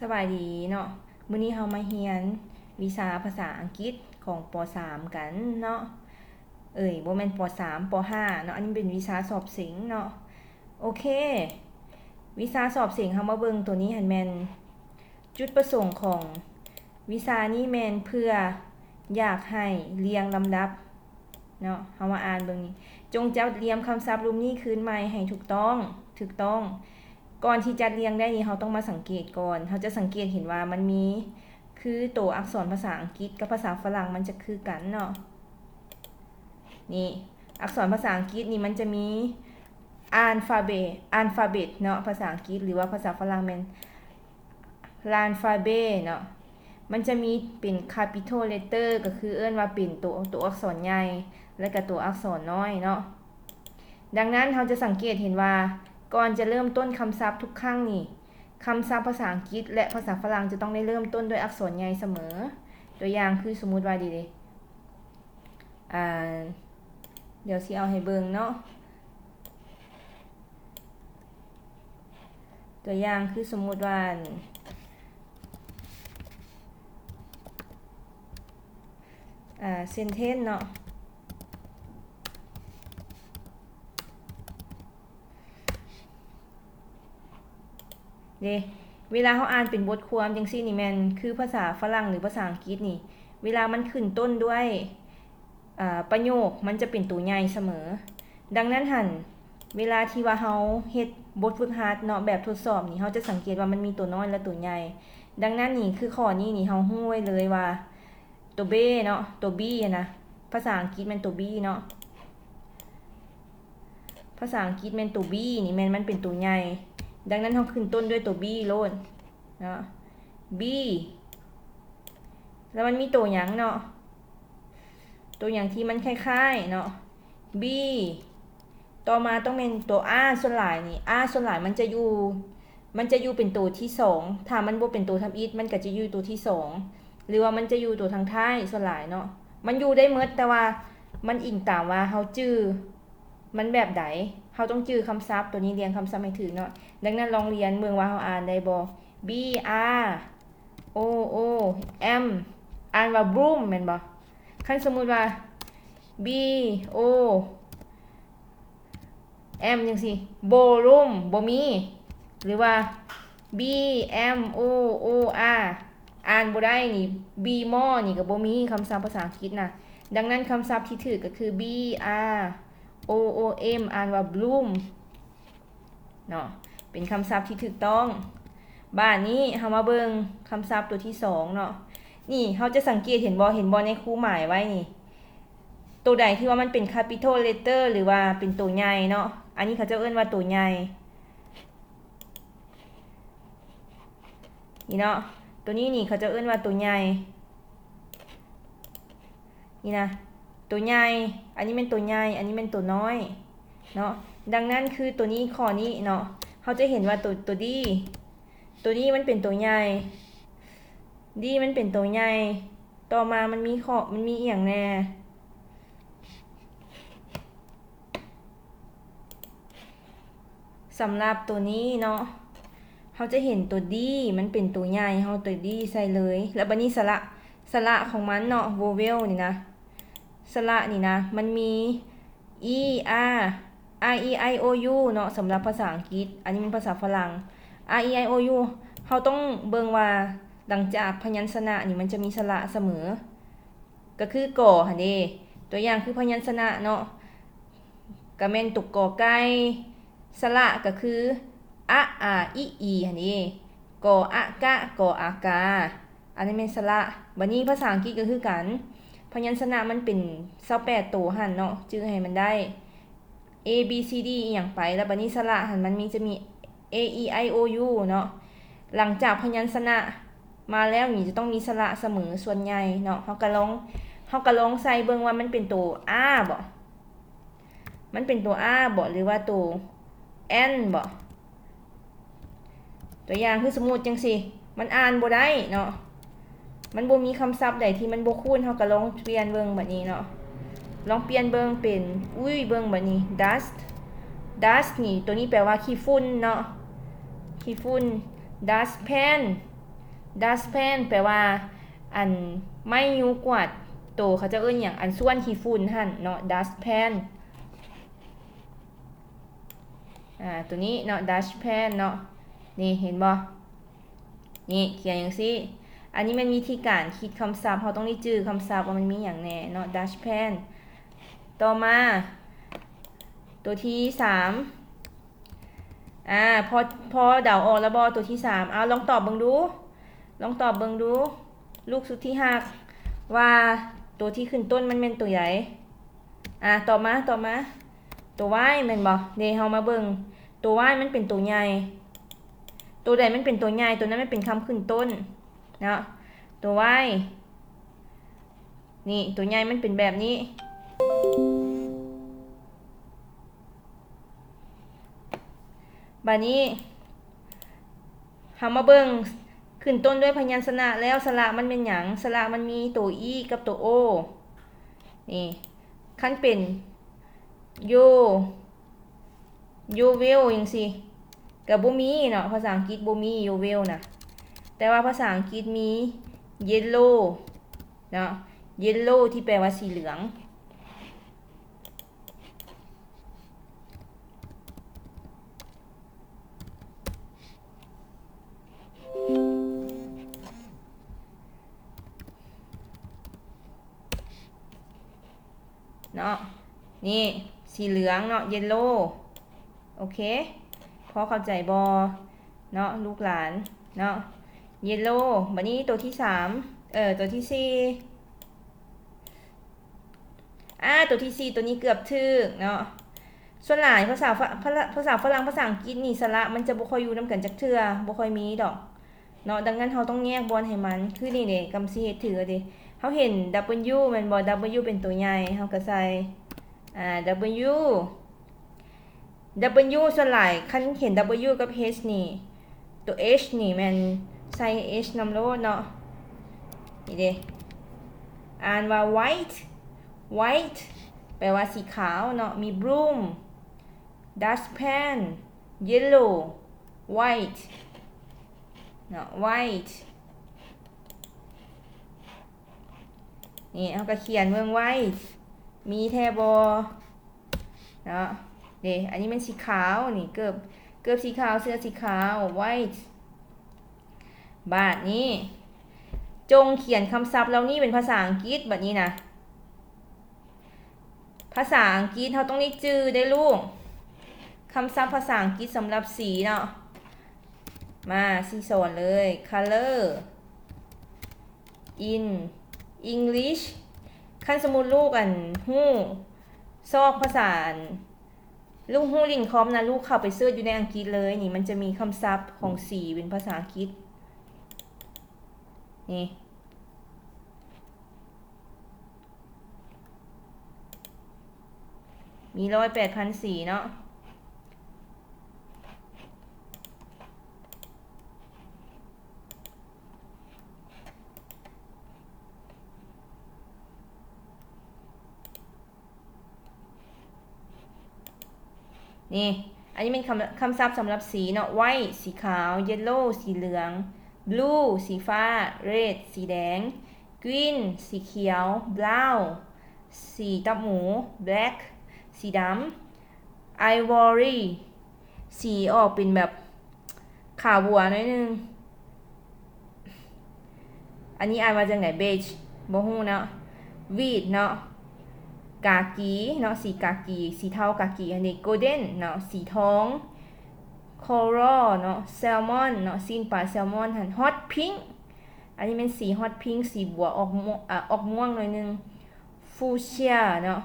สบายดีเนาะมื้อนี้เรามาเรียนวิชาภาษาอังกฤษของป .3 กันเนาะบ่แม่นป .3 ป .5 เนาะอันนี้เป็นวิชาสอบเสียงเนาะโอเควิชาสอบเสียงเรามาเบิ่งตัวนี้หั่นแม่นจุดประสงค์ของวิชานี้แม่นเพื่ออยากให้เรียงลำดับเนาะเรามาอ่านเบิ่งนี้จงจัดเรียงคำศัพท์รูปนี้คืนใหม่ให้ถูกต้องก่อนที่จะเรียงได้นี่เราต้องมาสังเกตก่อนเราจะสังเกตเห็นว่ามันมีคือตัวอักษรภาษาอังกฤษกับภาษาฝรั่งมันจะคือกันเนาะนี่อักษรภาษาอังกฤษนี่มันจะมีอัลฟาเบตเนาะภาษาอังกฤษหรือว่าภาษาฝรั่งแม่นลานฟาเบเนาะมันจะมีเป็น capital letter ก็คือเอิ้นว่าเป็นตัวอักษรใหญ่และก็ตัวอักษรน้อยเนาะดังนั้นเราจะสังเกตเห็นว่าก่อนจะเริ่มต้นคำศัพท์ทุกครั้งนี่คำศัพท์ภาษาอังกฤษและภาษาฝรั่งจะต้องได้เริ่มต้นด้วยอักษรใหญ่เสมอตัวอย่างคือสมมุติว่าดีเลยเดี๋ยวสิเอาให้เบิ่งเนาะตัวอย่างคือสมมุติว่าsentence เนาะเวลาเขาอ่านเป็นบทความจังซี่นี่แม่นคือภาษาฝรั่งหรือภาษาอังกฤษนี่เวลามันขึ้นต้นด้วยประโยคมันจะเป็นตัวใหญ่เสมอดังนั้นหั่นเวลาที่ว่าเราเฮ็ดบทฝึกหัดเนาะแบบทดสอบนี่เราจะสังเกตว่ามันมีตัวน้อยและตัวใหญ่ดังนั้นนี่คือข้อนี้นี่เราฮู้ไว้เลยว่าตัว B เนาะตัว B นะภาษาอังกฤษมันตัว B เนาะภาษาอังกฤษมันตัว B นี่แม่นมันเป็นตัวใหญ่ดังนั้นเราขึ้นต้นด้วยตัว B โลดเนาะ B แล้วมันมีตัวหยังเนาะตัวอย่างที่มันคล้ายๆเนาะ B ต่อมาต้องเป็นตัว R ส่วนหลายนี่ R ส่วนหลายมันจะอยู่เป็นตัวที่2ถ้ามันบ่เป็นตัวทำอิฐมันก็จะอยู่ตัวที่2หรือว่ามันจะอยู่ตัวทางท้ายส่วนหลายเนาะมันอยู่ได้หมดแต่ว่ามันอิงตามว่าเฮาจื้อมันแบบใดเฮาต้องจื้อคำศัพท์ตัวนี้เรียงคำศัพท์ให้ถูกเนาะดังนั้นลองเรียนเบิ่งว่าเฮาอ่านได้บ่ B R O O M อ่านว่า broom แม่นบ่คันสมมุติว่า B O M จังซี่ ballroom บ่มีหรือว่า B M O O R อ่านบ่ได้นี่ B more นี่ก็บ่มีคำศัพท์ภาษาอังกฤษนะดังนั้นคำศัพท์ที่ถูกก็คือ B R O O M อ่านว่า bloom เนาะเป็นคำศัพท์ที่ถูกต้องบ้านนี้เฮามาเบิ่งคำศัพท์ตัวที่2เนาะนี่เฮาจะสังเกตเห็นบ่ในคู่หมายไว้นี่ตัวใดที่ว่ามันเป็น capital letter หรือว่าเป็นตัวใหญ่เนาะอันนี้เขาจะเอิ้นว่าตัวใหญ่นี่เนาะตัวนี้นี่เขาจะเอิ้นว่าตัวใหญ่นี่นะตัวใหญ่อันนี้เป็นตัวใหญ่อันนี้เป็นตัวน้อยเนาะดังนั้นคือตัวนี้ข้อนี้เนาะเขาจะเห็นว่าตัวนี้มันเป็นตัวใหญ่ดีมันเป็นตัวใหญ่ต่อมามันมีอีหยังแน่สำหรับตัวนี้เนาะเขาจะเห็นตัวดีมันเป็นตัวใหญ่เขาตัวดีใส่เลยแล้วบัดนี้สระของมันเนาะโวเวลนี่นะสระนี่นะมันมี e r e i o u เนาะสำหรับภาษาอังกฤษอันนี้เป็นภาษาฝรั่ง r e i o u เขาต้องเบิ่งว่าหลังจากพยัญชนะนี่มันจะมีสระเสมอก็คือก่อหั่นเด้ตัวอย่างคือพยัญชนะเนาะก็แม่นตุกกอไก่สระก็คืออะอาอิอีหั่นนี่กออะกะกออากาอันนี้เป็นสระบัดนี้ภาษาอังกฤษก็คือกันพยัญชนะมันเป็น28ตัวหั่นเนาะจื้อให้มันได้ A B C D อีหยังไปแล้วบัดนี้สระหั่นมันจะมี A E I O U เนาะหลังจากพยัญชนะมาแล้วนี่จะต้องมีสระเสมอส่วนใหญ่เนาะเฮาก็ลองใส่เบิ่งว่ามันเป็นตัว R บ่มันเป็นตัว R บ่หรือว่าตัว N บ่ตัวอย่างคือสมมุติจังซี่มันอ่านบ่ได้เนาะมันบ่มีคำศัพท์ใดที่มันบ่คูณเฮาก็ลองเปลี่ยนเบิ่งบัดนี้เนาะลองเปลี่ยนเบิ่งเป็นเบิ่งบัดนี้ dust นี่ตัวนี้แปลว่าขี้ฝุ่นเนาะขี้ฝุ่น dust pan dustpan แปลว่าอันไม่ยุกวาดโตเขาจะเอิ้นอย่างอันส่วนขี้ฝุ่นหั่นเนาะ dustpan ตัวนี้เนาะ dustpan เนาะนี่เห็นบ่นี่เขียนอย่างซี่อันนี้มันวิธีการคิดคำศัพท์เราต้องได้จื้อคำศัพท์ว่ามันมีอย่างแน่เนาะ dustpan ต่อมาตัวที่3พอเดาออกแล้วบ่ตัวที่3เอาลองตอบเบิ่งดูลูกสุดที่หักว่าตัวที่ขึ้นต้นมันเป็นตัวใหญ่ต่อมาตัว y แม่นบ่เดี๋ยวเฮามาเบิ่งตัว y มันเป็นตัวใหญ่ตัวใดมันเป็นตัวใหญ่ตัวนั้นมันเป็นคำขึ้นต้นเนาะตัว y นี่ตัวใหญ่มันเป็นแบบนี้บัดนี้เฮามาเบิ่งขึ้นต้นด้วยพยัญชนะแล้วสระมันเป็นหยังสระมันมีตัว e กับตัว o นี่คันเป็นโยเวลจังซี่ก็บ่มีเนาะภาษาอังกฤษบ่มีโยเวลนะแต่ว่าภาษาอังกฤษมี yellow เนาะ yellow ที่แปลว่าสีเหลืองเนาะนี่สีเหลืองเนาะ yellow โอเคพอเข้าใจบ่เนาะลูกหลานเนาะ yellow บัดนี้ตัวที่3ตัวที่4ตัวที่4ตัวนี้เกือบถึกเนาะส่วนหลายภาษาฝรั่งภาษาอังกฤษนี่สระมันจะบ่ค่อยอยู่นำกันจักเทื่อบ่ค่อยมีดอกเนาะดังนั้นเราต้องแยกบอลให้มันคือนี่เด้กำสิเฮ็ดถือเด้เฮาเห็น W แม่นบ่ W เป็นตัวใหญ่เฮาก็ใส่W ส่วนหลายคันเห็น W กับ H นี่ตัว H นี่แม่นใส่ H นำโลดเนาะนี่เด้อ่านว่า white แปลว่าสีขาวเนาะมี broom dustpan yellow white เนาะ white นี่เอาก็เขียนเมือง white มีแทบอเนาะเด้อันนี้มันสีขาวนี่เกือบสีขาวเสื้อสีขาว white บาดนี้จงเขียนคำศัพท์เหล่านี้เป็นภาษาอังกฤษแบบนี้นะภาษาอังกฤษเราต้องได้จื้อได้ลูกคำศัพท์ภาษาอังกฤษสำหรับสีเนาะมาสีสอนเลย color in English คันสมมุติลูกฮู้ซอกภาษาลูกฮู้ลิงคอมนะลูกเข้าไปเสิร์ชอยู่ในอังกฤษเลยนี่มันจะมีคำศัพท์ของสีเป็นภาษาอังกฤษนี่มี108,000 สีเนาะนี่อันนี้เป็นคำศัพท์สำหรับสีเนาะ white สีขาว yellow สีเหลือง blue สีฟ้า red สีแดง green สีเขียว brown สีตับหมู black สีดำ ivory สีออกเป็นแบบขาวบัวหน่อยนึงอันนี้อ่านว่าจังไหน beige บ่ฮู้เนาะ wheat เนาะกากีเนาะสีกากีสีเทากากีอันนี้ golden เนาะสีทอง coral เนาะ salmon เนาะซีนปลาแซลมอนหัน hot pink อันนี้เป็นสี hot pink สีบัวออกม่วงหน่อยนึง fuchsia เนาะ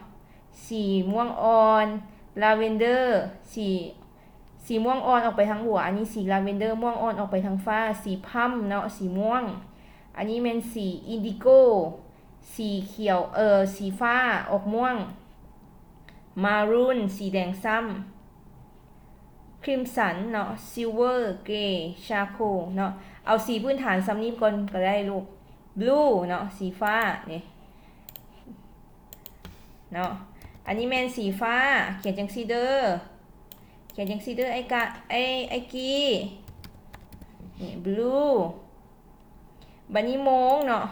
สีม่วงอ่อน lavender สีม่วงอ่อนออกไปทางหัวอันนี้สี lavender ม่วงอ่อนออกไปทางฟ้าสีพัมเนาะสีม่วงอันนี้เป็นสี indigo สีเขียวสีฟ้าออกม่วง maroon สีแดงซ้ำ crimson เนาะ silver gray charcoal เนาะเอาสีพื้นฐานซ้ำนี้ก่อนก็ได้ลูก blue เนาะสีฟ้านี่เนาะอันนี้แมนสีฟ้าเขียนจังซีเดอร์ไอ้กี้นี่ blue บัดนี้โมงเนาะ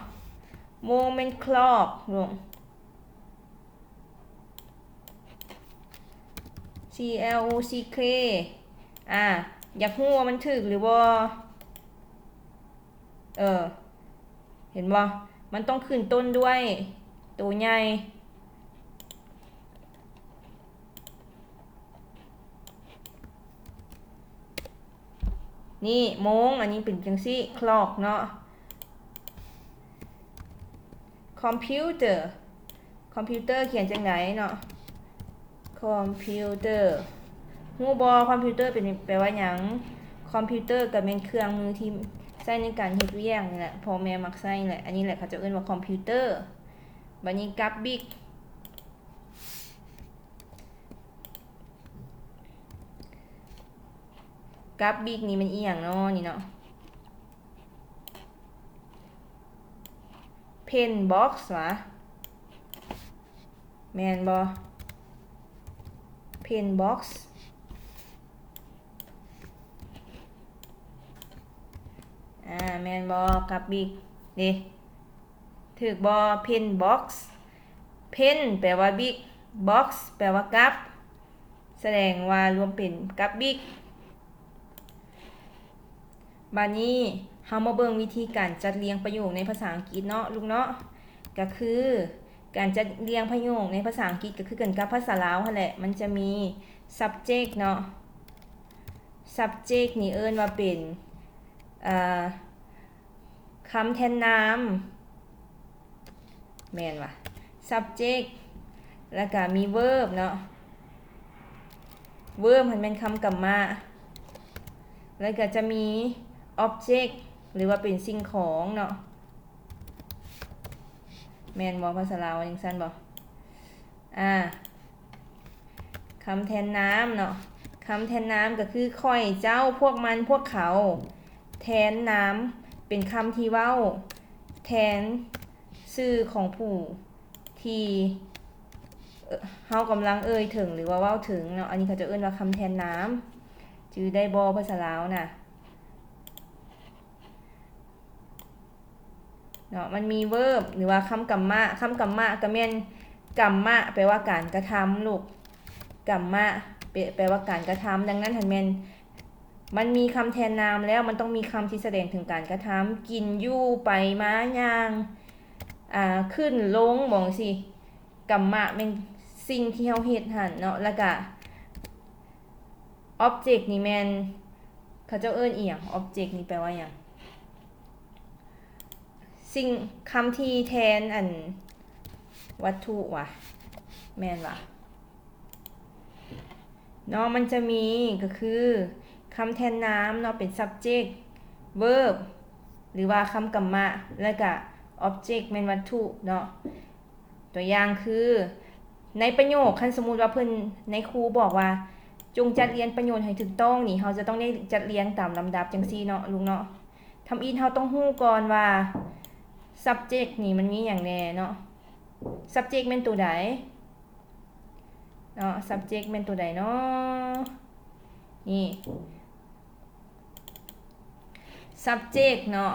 โมงเป็น clock ลง clock อยากรู้ว่ามันถูกหรือบ่เห็นบ่มันต้องขึ้นต้นด้วยตัวใหญ่นี่โมงอันนี้เป็นจังซี่ clock เนาะ computer เขียนจังไหนเนาะ computer ฮู้บ่คอมพิวเตอร์เป็นแปลว่าหยังคอมพิวเตอร์ก็เป็นเครื่องมือที่ใช้ในการเฮ็ดเวียกนี่แหละพ่อแม่มักใช้แหละอันนี้แหละเขาจะเอิ้นว่าคอมพิวเตอร์บัดนี้กับบิ๊กนี่มันอีหยังเนาะนี่เนาะ pen box วะแม่นบ่ pen box แม่นบ่กับบิ๊กนี่ถูกบ่ pen box pen แปลว่าบิ๊ก box แปลว่ากับแสดงว่ารวมเป็นกับบิ๊กบัดนี้เฮามาเบิ่งวิธีการจัดเรียงประโยคในภาษาอังกฤษเนาะลูกเนาะก็คือการจัดเรียงประโยคในภาษาอังกฤษก็คือกันกับภาษาลาวนั่นแหละมันจะมี subject เนาะ subject นี่เอิ้นว่าเป็นคำแทนนามแม่นว่ะ subject แล้วก็มี verb เนาะ verb มันเป็นคำกรรมะแล้วก็จะมี object หรือว่าเป็นสิ่งของเนาะแม่นบ่ภาษาลาวจังซั่นบ่คำแทนนามเนาะคำแทนนามก็คือข้อยเจ้าพวกมันพวกเขาแทนนามเป็นคำที่เว้าแทนชื่อของผู้ที่เฮากำลังเอ่ยถึงหรือว่าเว้าถึงเนาะอันนี้เขาจะเอิ้นว่าคำแทนนามจื่อได้บ่ภาษาลาวน่ะเนาะมันมี verb หรือว่าคำกรรมะก็แม่นกรรมะแปลว่าการกระทำลูกกรรมะแปลว่าการกระทำดังนั้นหันแม่นมันมีคำแทนนามแล้วมันต้องมีคำที่แสดงถึงการกระทำกินอยู่ไปมาย่างขึ้นลงมองสิกรรมะเป็นสิ่งที่เฮาเฮ็ดหั่นเนาะแล้วก็ object นี่แม่นเขาเจ้าเอิ้นอีหยัง object นี่แปลว่าหยังสิ่งคำที่แทนอันวัตถุว่ะแม่นว่ะเนาะมันจะมีก็คือคำแทนนามเนาะเป็น subject verb หรือว่าคำกรรมะแล้วก็ object เป็นวัตถุเนาะตัวอย่างคือในประโยคคันสมมุติว่าเพิ่นในครูบอกว่าจงจัดเรียงประโยคให้ถูกต้องนี่เฮาจะต้องได้จัดเรียงตามลำดับจังซี่เนาะลุงเนาะทำอินเฮาต้องฮู้ก่อนว่า subject นี่มันมีหยังแน่เนาะ subject เป็นตัวใดเนาะ subject เป็นตัวใดเนาะนี่ subject เนาะ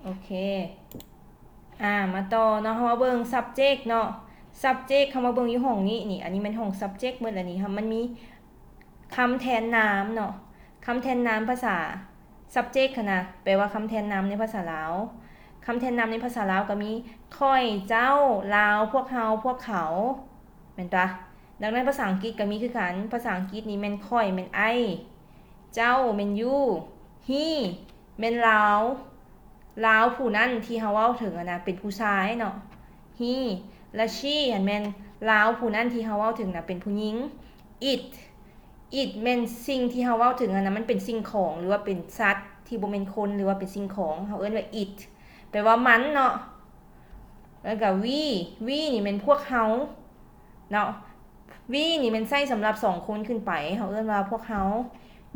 โอเคมาต่อเนาะเฮามาเบิ่ง subject เนาะ subject เฮามาเบิ่งอยู่ห้องนี้นี่อันนี้มันห้อง subject หมดแล้วนี่ค่ะมันมีคำแทนนามเนาะคำแทนนามภาษา subject ค่ะนะแปลว่าคำแทนนามในภาษาลาวคำแทนนามในภาษาลาวก็มีข้อยเจ้าเราพวกเฮาพวกเขาแม่นตะดังนั้นภาษาอังกฤษก็มีคือกันภาษาอังกฤษนี่แม่นข้อยแม่นไอเจ้าแม่นยูฮีแม่นเราผู้นั้นที่เฮาเว้าถึงนะเป็นผู้ชายเนาะฮีและชีหั่นแม่นเราผู้นั้นที่เฮาเว้าถึงน่ะเป็นผู้หญิง it แม่นสิ่งที่เฮาเว้าถึงนะมันเป็นสิ่งของหรือว่าเป็นสัตว์ที่บ่แม่นคนหรือว่าเป็นสิ่งของเฮาเอิ้นว่า it แปลว่ามันเนาะแล้วก็ we นี่แม่นพวกเฮาเนาะ we นี่แม่นใช้สำหรับ2คนขึ้นไปเฮาเอิ้นว่าพวกเฮา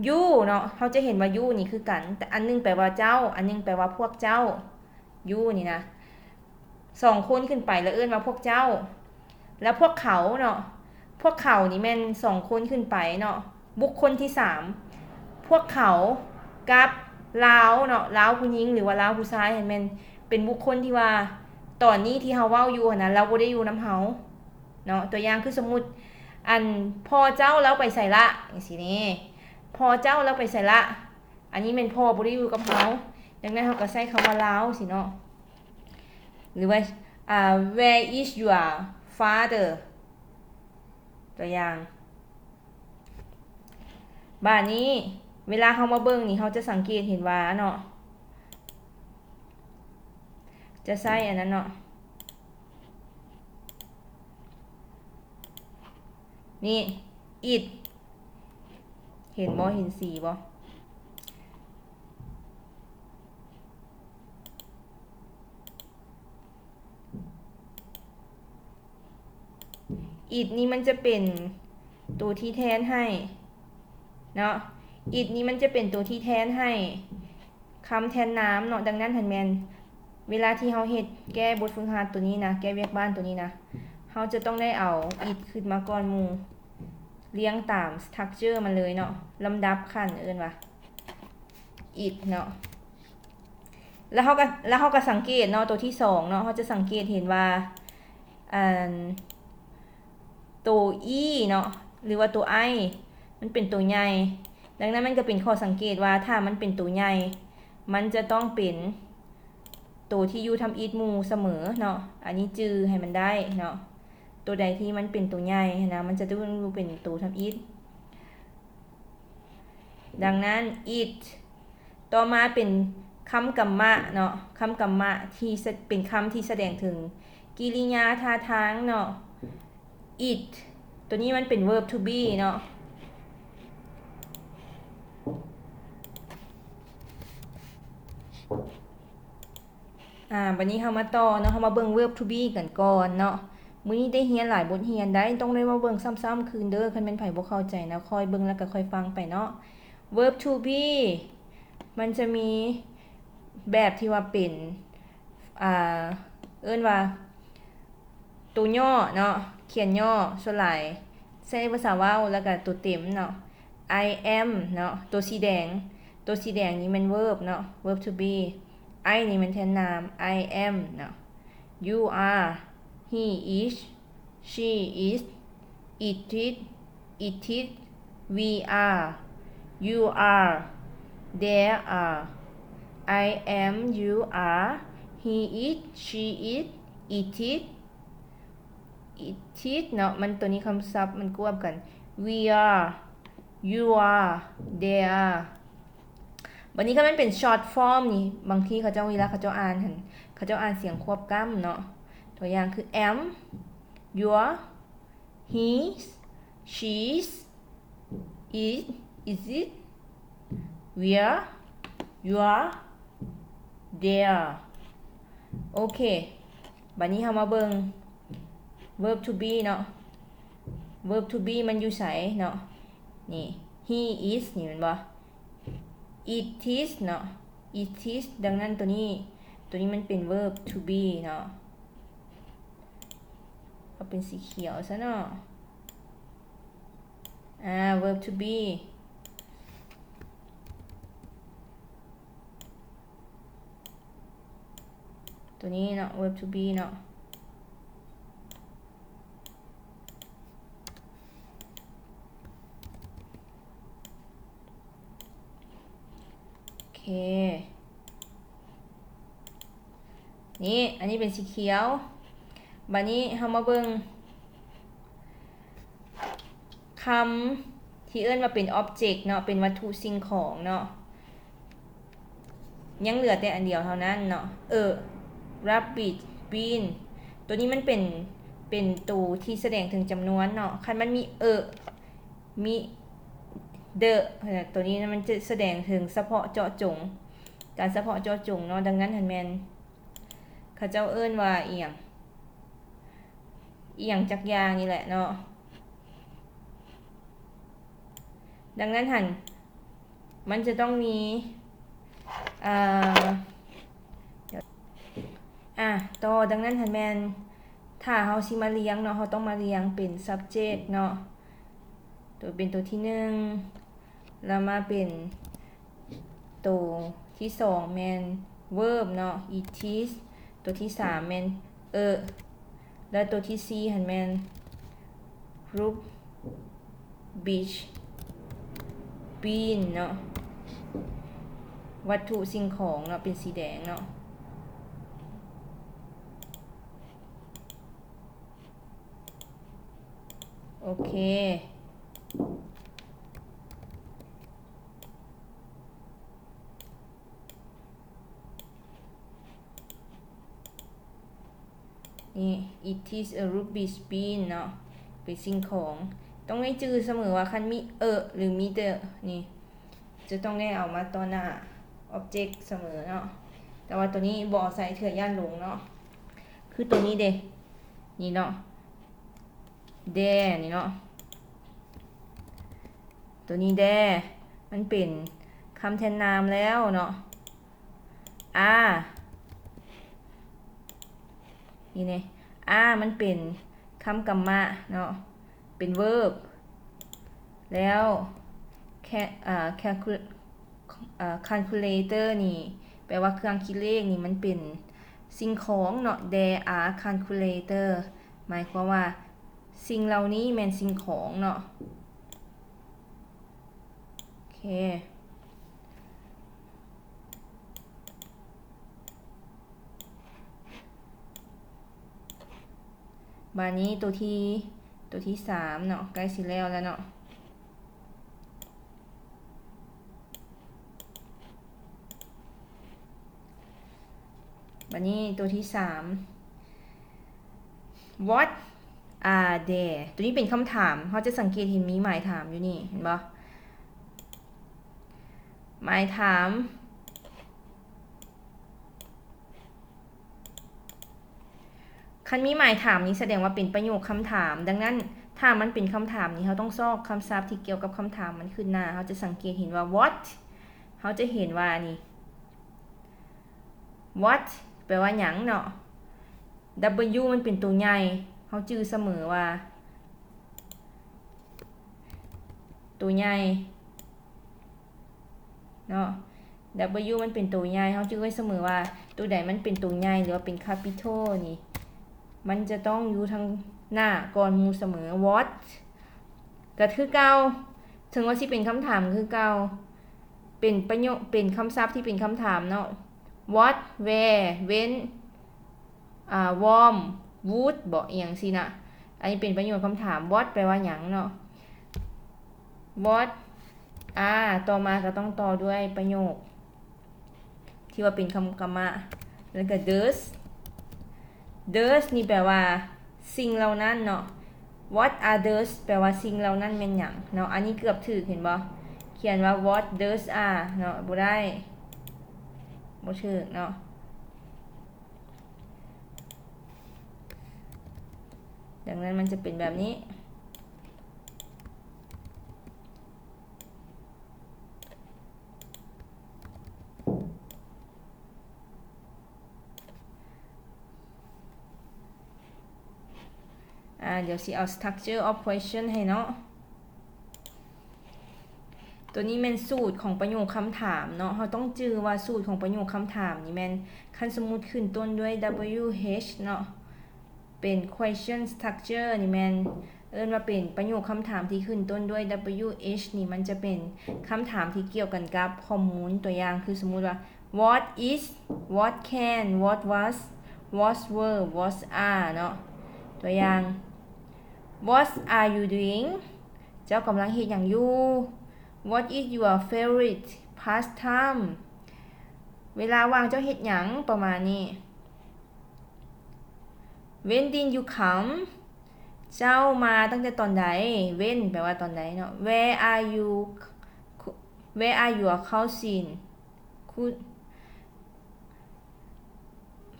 you เนาะเฮาจะเห็นว่า you นี่คือกันแต่อันนึงแปลว่าเจ้าอันนึงแปลว่าพวกเจ้า you นี่นะ2คนขึ้นไปแล้วเอิ้นว่าพวกเจ้าแล้วพวกเขาเนาะพวกเขานี่แม่น2คนขึ้นไปเนาะบุคคลที่3พวกเขากับ ลาวเนาะลาวผู้หญิงหรือว่าลาวผู้ชายเห็นแม่นเป็นบุคคลที่ว่าตอนนี้ที่เฮาเว้าอยู่หั่นน่ะเราบ่ได้อยู่นํเฮาเนาะตัวอย่างคือสมมุติอันพ่อเจ้าเราไปใส่ละจังซี่นี่พ่อเจ้าเราไปใส่ละอันนี้แม่นพ่อบ่ได้อยู่กับเฮาดังนั้นเฮาก็ใช้คำว่าลาวสิเนาะหรือว่าwhere is your father ตัวอย่างบ้านนี้เวลาเฮามาเบิ่งนี่เฮาจะสังเกตเห็นว่าเนาะจะใส่อันนั้นเนาะนี่ it เห็นบ่เห็นสีบ่it นี่มันจะเป็นตัวที่แทนให้เนาะ it นี่มันจะเป็นตัวที่แทนให้คำแทนน้ำเนาะดังนั้นหันแมนเวลาที่เฮาเฮ็ดแก้บทฝึกหัดตัวนี้นะแก้เวียกบ้านตัวนี้นะเฮาจะต้องได้เอา it ขึ้นมาก่อนหมู่เรียงตาม structure มันเลยเนาะลำดับขั้นเอิ้นว่า it เนาะแล้วเฮาก็สังเกตเนาะตัวที่2เนาะเฮาจะสังเกตเห็นว่าตัว e เนาะหรือว่าตัว i มันเป็นตัวใหญ่ดังนั้นมันก็เป็นข้อสังเกตว่าถ้ามันเป็นตัวใหญ่มันจะต้องเป็นตัวที่อยู่ทำอีทมูเสมอเนาะอันนี้จือให้มันได้เนาะตัวใดที่มันเป็นตัวใหญ่นะมันจะต้องเป็นตัวทำอีทดังนั้น it ต่อมาเป็นคำกรรมะเนาะคำกรรมะที่เป็นคำที่แสดงถึงกิริยาท่าทางเนาะ it ตัวนี้มันเป็น verb to be เนาะวันนี้เฮามาต่อเนาะเฮามาเบิ่ง verb to be กันก่อนเนาะมื้อนี้ได้เรียนหลายบทเรียนได้ต้องได้มาเบิ่งซ้ำๆคืนเด้อคันแม่นไผบ่เข้าใจนะค่อยเบิ่งแล้วก็ค่อยฟังไปเนาะ verb to be มันจะมีแบบที่ว่าเป็นเอิ้นว่าตัวย่อเนาะเขียนย่อส่วนหลายใช้ภาษาเว้าแล้วก็ตัวเต็มเนาะ I am เนาะตัวสีแดงนี่มัน verb เนาะ verb to be I นี่มันแทนนาม I am เนาะ you are he is she is it is we are you are there are I am you are he is she is it is เนาะมันตัวนี้คำศัพท์มันควบกัน we are you are they are วันนี้ก็มันเป็น short form นี่บางทีเขาเจ้าเวลาเขาเจ้าอ่านเขาเจ้าอ่านเสียงควบกล้ำเนาะตัวอย่างคือ am your his she's is it where your there โอเคบัดนี้เฮามาเบิ่ง verb to be เนาะ verb to be มันอยู่ไสเนาะนี่ he is นี่แม่นบ่ it is เนาะ it is ดังนั้นตัวนี้มันเป็น verb to be เนาะเอาเป็นสีเขียวซะเนาะverb to be ตัวนี้เนาะ verb to be เนาะโอเคนี่อันนี้เป็นสีเขียวบัดนี้เฮามาเบิ่งคำที่เอิ้นว่าเป็น object เนาะเป็นวัตถุสิ่งของเนาะยังเหลือแต่อันเดียวเท่านั้นเนาะrabbit bean ตัวนี้มันเป็นตัวที่แสดงถึงจำนวนเนาะคันมันมีมี the ตัวนี้มันจะแสดงถึงเฉพาะเจาะจงการเฉพาะเจาะจงเนาะดังนั้นหันแม่นเขาเจ้าเอิ้นว่าอีหยังจักอย่างนี่แหละเนาะดังนั้นหันมันจะต้องมีต่อดังนั้นหันแม่นถ้าเฮาสิมาเรียงเนาะเฮาต้องมาเรียงเป็น subject เนาะตัวเป็นตัวที่1แล้วมาเป็นตัว ที่สองแมน verb เนาะ it is ตัวที่สามแมนและตัวที่สี่หันแมน rubbish bin เนาะวัตถุสิ่งของเนาะเป็นสีแดงเนาะโอเคนี่ it is a rubbish bin เนาะเป็นสิ่งของต้องให้จื้อเสมอว่าคันมีหรือมีนี่จะต้องได้เอามาต่อหน้า object เสมอเนาะแต่ว่าตัวนี้บ่ใส่เถื่อย่านหลงเนาะคือตัวนี้นี่เนาะนี่เนาะตัวนี้มันเป็นคำแทนนามแล้วเนาะนี่เนี่ยมันเป็นคำกรรมะเนาะเป็น verb แล้วcalculator นี่แปลว่าเครื่องคิดเลขนี่มันเป็นสิ่งของเนาะ there are calculator หมายความว่าสิ่งเหล่านี้แม่นสิ่งของเนาะโอเคบานี้ตัวที่สามเนาะใกล้สิแล้วเนาะบานี้ตัวที่สาม what are they ตัวนี้เป็นคำถามเขาจะสังเกตเห็นมีหมายถามอยู่นี่เห็นปะหมายถามคันมีหมายถามนี้แสดงว่าเป็นประโยคคำถามดังนั้นถ้ามันเป็นคำถามนี้เขาต้องซอกคำศัพท์ที่เกี่ยวกับคำถามมันขึ้นหน้าเขาจะสังเกตเห็นว่า what เขาจะเห็นว่านี่ what แปลว่าหยังเนาะ w มันเป็นตัวใหญ่เขาจื้อเสมอว่าตัวใหญ่เนาะ w มันเป็นตัวใหญ่เขาจื้อไว้เสมอว่าตัวใดมันเป็นตัวใหญ่หรือว่าเป็นคาปิตอลนี่มันจะต้องอยู่ทางหน้าก่อนมูเสมอ what ก็คือเก่าถึงว่าสิเป็นคำถามคือเก่าเป็นประโยคเป็นคำศัพท์ที่เป็นคำถามเนาะ what where when warm would บอกอย่างสินะอันนี้เป็นประโยคคำถาม what แปลว่าหยังเนาะ what ต่อมาก็ต้องต่อด้วยประโยคที่ว่าเป็นคำกรรมะแล้วก็ does นี่แปลว่าสิ่งเหล่านั้นเนาะ what are those แปลว่าสิ่งเหล่านั้นเป็นหยังเนาะอันนี้เกือบถูกเห็นบ่เขียนว่า what those are เนาะบ่ได้บ่ถูกเนาะดังนั้นมันจะเป็นแบบนี้เดี๋ยวสิเอา structure of question ให้เนาะตัวนี้เป็นสูตรของประโยคคำถามเนาะเราต้องจื้อว่าสูตรของประโยคคำถามนี่แม่นคันสมมุติขึ้นต้นด้วย WH เนาะเป็น question structure นี่แม่นว่าเป็นประโยคคำถามที่ขึ้นต้นด้วย WH นี่มันจะเป็นคำถามที่เกี่ยวกันกับข้อมูลตัวอย่างคือสมมุติว่า what is what can what was what were what are เนาะตัวอย่าง what are you doing เจ้ากำลังเฮ็ดหยังอยู่ what is your favorite pastime เวลาว่างเจ้าเฮ็ดหยังประมาณนี้ when did you come เจ้ามาตั้งแต่ตอนใด when แปลว่าตอนใดเนาะ where are your cousin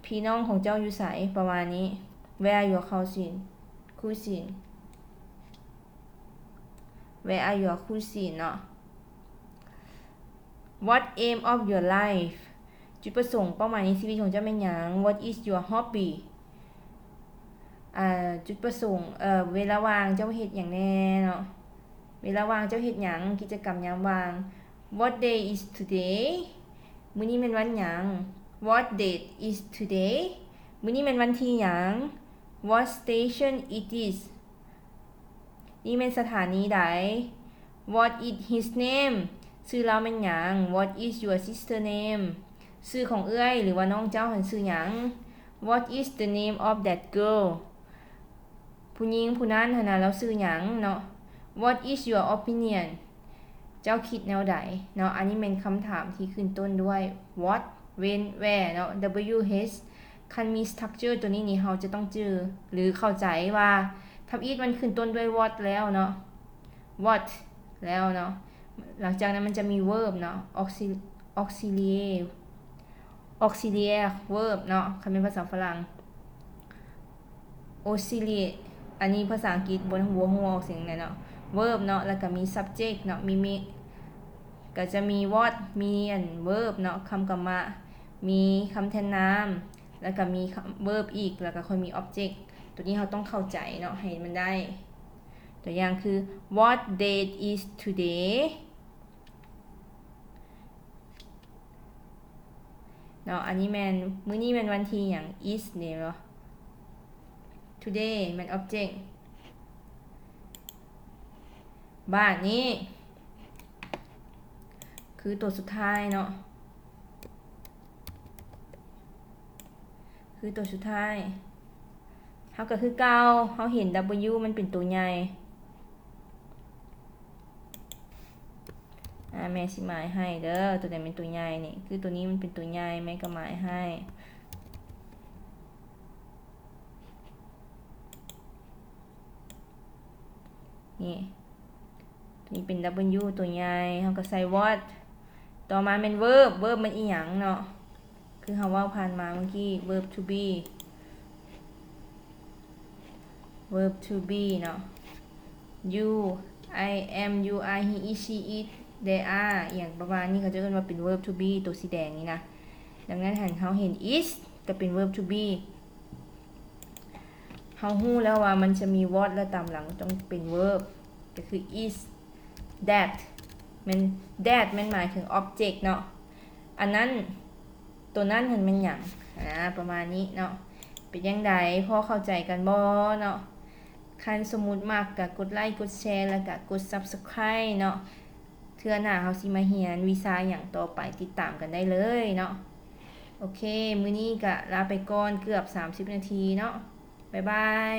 พี่น้องของเจ้าอยู่ไสประมาณนี้ where are your cousin where are your cousin เนาะ what aim of your life จุดประสงค์เป้าหมายในชีวิตของเจ้าเป็นหยัง what is your hobby จุดประสงค์เวลาว่างเจ้าเฮ็ดหยังแน่เนาะเวลาว่างเจ้าเฮ็ดหยังกิจกรรมยามว่าง what day is today มื้อนี้เป็นวันหยัง What date is today มื้อนี้เป็นวันที่หยัง What station it is นี่เป็นสถานีใด What is his name ชื่อเราเป็นหยัง What is your sister name ชื่อของเอื้อยหรือว่าน้องเจ้าหันชื่อหยัง What is the name of that girl ผู้หญิงผู้นั้นหันน่ะแล้วชื่อหยังเนาะ What is your opinion เจ้าคิดแนวใดเนาะอันนี้เป็นคำถามที่ขึ้นต้นด้วย what when where เนาะ wh คันมี structure ตัวนี้นี่เราจะต้องเจอหรือเข้าใจว่าทับ it มันขึ้นต้นด้วย what แล้วเนาะ what แล้วเนาะหลังจากนั้นมันจะมี verb เนาะ auxiliary verb เนาะคันเป็นภาษาฝรั่ง auxiliary อันนี้ภาษาอังกฤษบนหัวออกเสียงเนาะ verb เนาะแล้วก็มี subject เนาะมีก็จะมี what มีverb เนาะคำกรรมะมีคำแทนนามแล้วก็มี verb อีกแล้วก็ค่อยมี object ตัวนี้เราต้องเข้าใจเนาะให้มันได้ตัวอย่างคือ what date is today เนาะอันนี้แมนมื้อนี้เป็นวันที่อย่าง is เนี่ยเนาะ today มัน object บ้านนี้คือตัวสุดท้ายเนาะคือตัวสุดท้ายเขาก็คือเก่าเขาเห็น W มันเป็นตัวใหญ่แม่สิหมายให้เด้อตัวไหนเป็นตัวใหญ่นี่คือตัวนี้มันเป็นตัวใหญ่แม่ก็หมายให้นี่ตัวนี้เป็น W ตัวใหญ่เขาก็ใส่ what ต่อมาเป็น verb มันอีหยังเนาะคือเขาว่าผ่านมาเมื่อกี้ verb to be เนาะ you I am you are he is she it they are อย่างประมาณนี้เขาจะเรียกว่าเป็น verb to be ตัวสีแดงนี่นะดังนั้นเขาเห็น is ก็เป็น verb to be เขาฮู้แล้วว่ามันจะมี what แล้วตามหลังต้องเป็น verb ก็คือ is that มันหมายถึง object เนาะอันนั้นตัวนั้นมันหยังประมาณนี้เนาะเป็นยังไงพอเข้าใจกันบ่เนาะคันสมมุติมากก็กดไลค์กดแชร์แล้วก็กด subscribe เนาะเทื่อหน้าเฮาสิมาเรียนวิชาหยังต่อไปติดตามกันได้เลยเนาะโอเคมื้อนี้ก็ลาไปก่อนเกือบ30นาทีเนาะบ๊ายบาย